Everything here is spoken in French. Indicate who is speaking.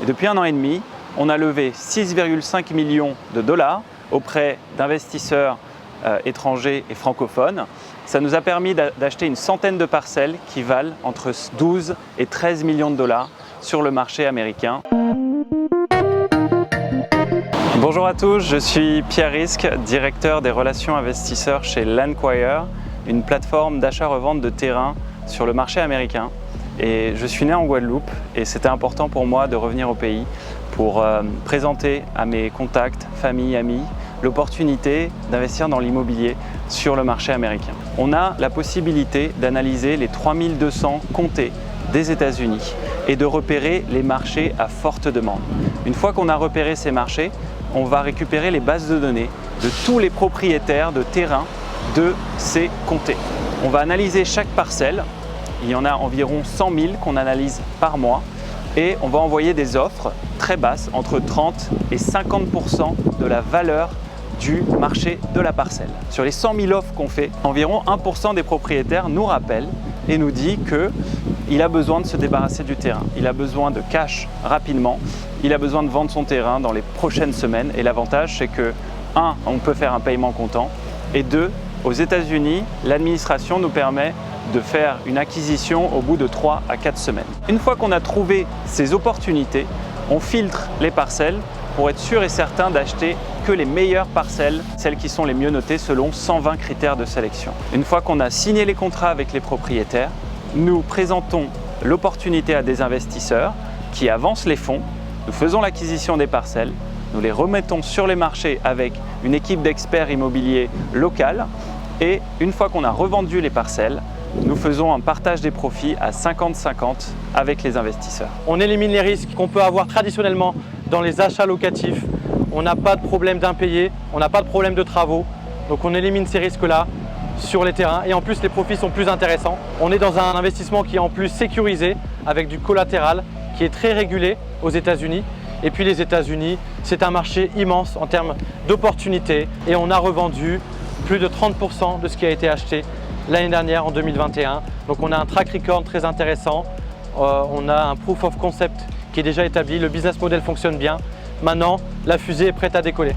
Speaker 1: Et depuis 1 an et demi, on a levé 6,5 millions de dollars auprès d'investisseurs étrangers et francophones. Ça nous a permis d'acheter une centaine de parcelles qui valent entre 12 et 13 millions de dollars sur le marché américain. Bonjour à tous, je suis Pierre Risque, directeur des relations investisseurs chez Landquire, une plateforme d'achat-revente de terrain sur le marché américain. Et je suis né en Guadeloupe et c'était important pour moi de revenir au pays pour présenter à mes contacts, familles, amis, l'opportunité d'investir dans l'immobilier sur le marché américain. On a la possibilité d'analyser les 3200 comtés des États-Unis et de repérer les marchés à forte demande. Une fois qu'on a repéré ces marchés, on va récupérer les bases de données de tous les propriétaires de terrain de ces comtés. On va analyser chaque parcelle. Il y en a environ 100 000 qu'on analyse par mois et on va envoyer des offres très basses, entre 30 et 50% de la valeur du marché de la parcelle. Sur les 100 000 offres qu'on fait, environ 1% des propriétaires nous rappellent et nous dit qu'il a besoin de se débarrasser du terrain. Il a besoin de cash rapidement, il a besoin de vendre son terrain dans les prochaines semaines et l'avantage c'est que 1. On peut faire un paiement comptant et 2. Aux États-Unis, l'administration nous permet de faire une acquisition au bout de 3 à 4 semaines. Une fois qu'on a trouvé ces opportunités, on filtre les parcelles pour être sûr et certain d'acheter que les meilleures parcelles, celles qui sont les mieux notées selon 120 critères de sélection. Une fois qu'on a signé les contrats avec les propriétaires, nous présentons l'opportunité à des investisseurs qui avancent les fonds, nous faisons l'acquisition des parcelles, nous les remettons sur les marchés avec une équipe d'experts immobiliers locale et une fois qu'on a revendu les parcelles, nous faisons un partage des profits à 50-50 avec les investisseurs.
Speaker 2: On élimine les risques qu'on peut avoir traditionnellement dans les achats locatifs. On n'a pas de problème d'impayés, on n'a pas de problème de travaux. Donc on élimine ces risques-là sur les terrains et en plus les profits sont plus intéressants. On est dans un investissement qui est en plus sécurisé avec du collatéral qui est très régulé aux États-Unis. Et puis les États-Unis, c'est un marché immense en termes d'opportunités et on a revendu plus de 30% de ce qui a été acheté l'année dernière en 2021. Donc on a un track record très intéressant, on a un proof of concept qui est déjà établi, le business model fonctionne bien. Maintenant, la fusée est prête à décoller.